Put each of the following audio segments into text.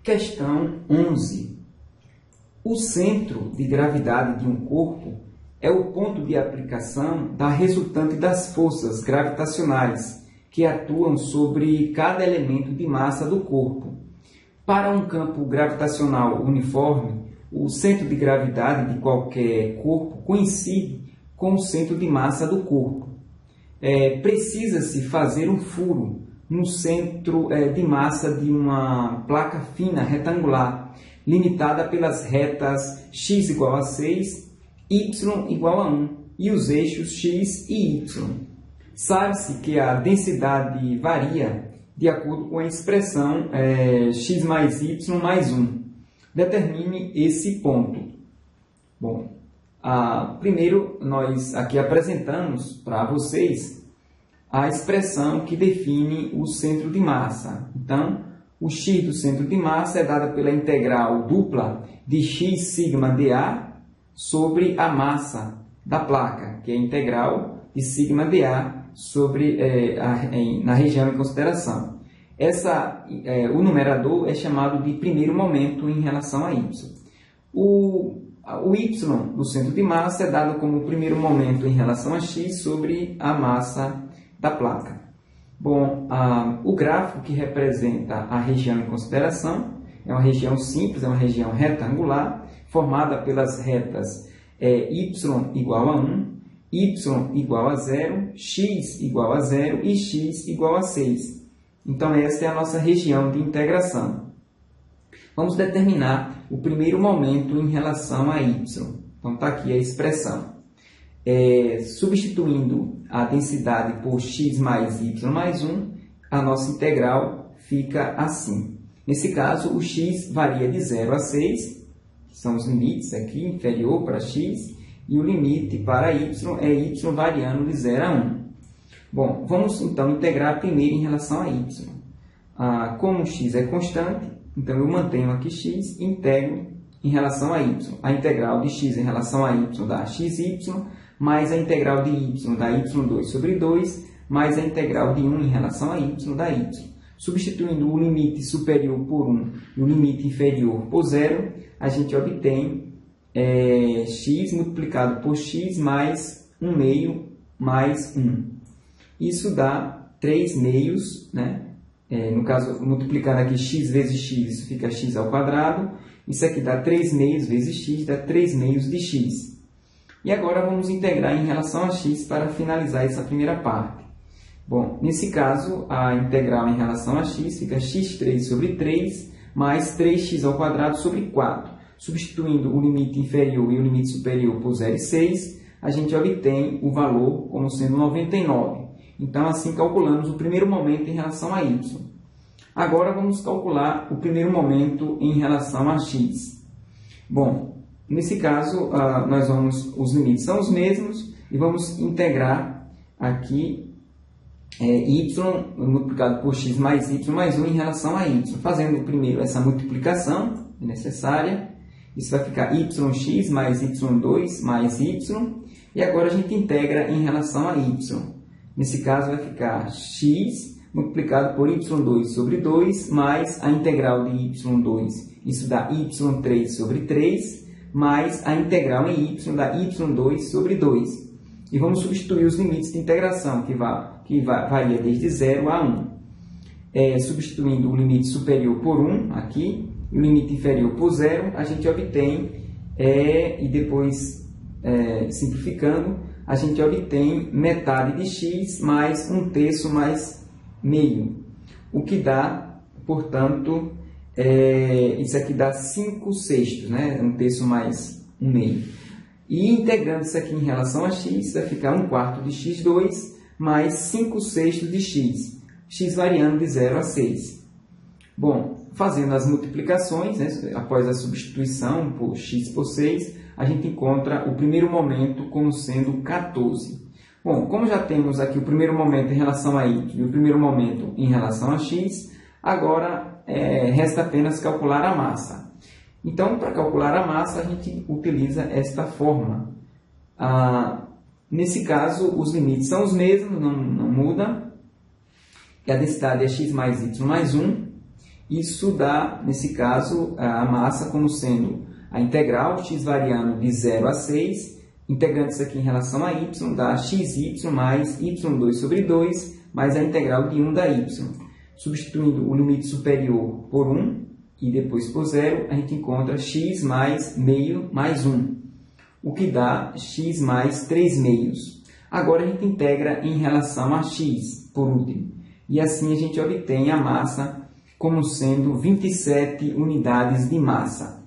Questão 11. O centro de gravidade de um corpo é o ponto de aplicação da resultante das forças gravitacionais que atuam sobre cada elemento de massa do corpo. Para um campo gravitacional uniforme, o centro de gravidade de qualquer corpo coincide com o centro de massa do corpo. Precisa-se fazer um furo no centro de massa de uma placa fina retangular, limitada pelas retas x igual a 6, y igual a 1 e os eixos x e y. Sabe-se que a densidade varia de acordo com a expressão x mais y mais 1. Determine esse ponto. Bom, primeiro nós aqui apresentamos para vocês a expressão que define o centro de massa. Então, o x do centro de massa é dada pela integral dupla de x sigma dA sobre a massa da placa, que é a integral de sigma dA sobre, na região em consideração. O numerador é chamado de primeiro momento em relação a y. O y do centro de massa é dado como primeiro momento em relação a x sobre a massa da placa. Bom, o gráfico que representa a região em consideração é uma região simples, é uma região retangular, formada pelas retas y igual a 1, y igual a 0, x igual a 0 e x igual a 6. Então, essa é a nossa região de integração. Vamos determinar o primeiro momento em relação a y. Então, está aqui a expressão. Substituindo a densidade por x mais y mais 1, a nossa integral fica assim. Nesse caso, o x varia de 0 a 6, que são os limites aqui, inferior para x, e o limite para y é y variando de 0 a 1. Bom, vamos então integrar primeiro em relação a y. Como x é constante, então eu mantenho aqui x e integro em relação a y. A integral de x em relação a y dá xy, mais a integral de y dá y2 sobre 2, mais a integral de 1 em relação a y dá y. Substituindo o limite superior por 1 e o limite inferior por 0, a gente obtém x multiplicado por x mais 1 meio mais 1. Isso dá 3 meios, né? No caso, multiplicando aqui x vezes x, isso fica x ao quadrado. Isso aqui dá 3 meios vezes x, dá 3 meios de x. E agora vamos integrar em relação a x para finalizar essa primeira parte. Bom, nesse caso, a integral em relação a x fica x3 sobre 3 mais 3x ao quadrado sobre 4. Substituindo o limite inferior e o limite superior por 0 e 6, a gente obtém o valor como sendo 99. Então, assim calculamos o primeiro momento em relação a y. Agora, vamos calcular o primeiro momento em relação a x. Bom, nesse caso, os limites são os mesmos e vamos integrar aqui y multiplicado por x mais y mais 1 em relação a y. Fazendo primeiro essa multiplicação necessária, isso vai ficar yx mais y2 mais y. E agora a gente integra em relação a y. Nesse caso vai ficar x multiplicado por y2 sobre 2 mais a integral de y2. Isso dá y3 sobre 3 mais a integral em y dá y2 sobre 2. E vamos substituir os limites de integração, que varia desde 0 a 1. Substituindo o limite superior por 1 aqui e o limite inferior por 0, a gente obtém, e depois simplificando, a gente obtém metade de x mais 1/3 mais meio, o que dá, portanto, isso aqui dá 5/6, né? 1/3 mais 1 meio. E integrando isso aqui em relação a x, vai ficar 1/4 de x2 mais 5/6 de x variando de 0 a 6. Bom, fazendo as multiplicações, né, após a substituição por x por 6, a gente encontra o primeiro momento como sendo 14. Bom, como já temos aqui o primeiro momento em relação a y e o primeiro momento em relação a x, agora resta apenas calcular a massa. Então, para calcular a massa, a gente utiliza esta fórmula. Nesse caso, os limites são os mesmos, não muda. E a densidade é x mais y mais 1. Isso dá, nesse caso, a massa como sendo a integral x variando de 0 a 6, integrando isso aqui em relação a y, dá xy mais y2 sobre 2, mais a integral de 1 da y. Substituindo o limite superior por 1 e depois por 0, a gente encontra x mais meio mais 1, o que dá x mais 3 meios. Agora a gente integra em relação a x, por último, e assim a gente obtém a massa como sendo 27 unidades de massa.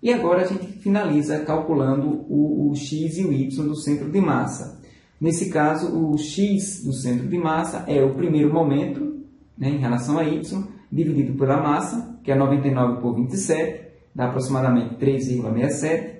E agora a gente finaliza calculando o x e o y do centro de massa. Nesse caso, o x do centro de massa é o primeiro momento, né, em relação a y, dividido pela massa, que é 99 por 27, dá aproximadamente 3,67.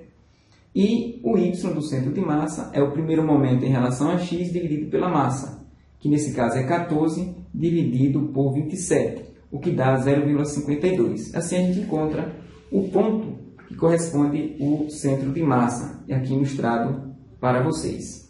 E o y do centro de massa é o primeiro momento em relação a x dividido pela massa, que nesse caso é 14 dividido por 27, o que dá 0,52. Assim a gente encontra o ponto que corresponde ao centro de massa, aqui ilustrado para vocês.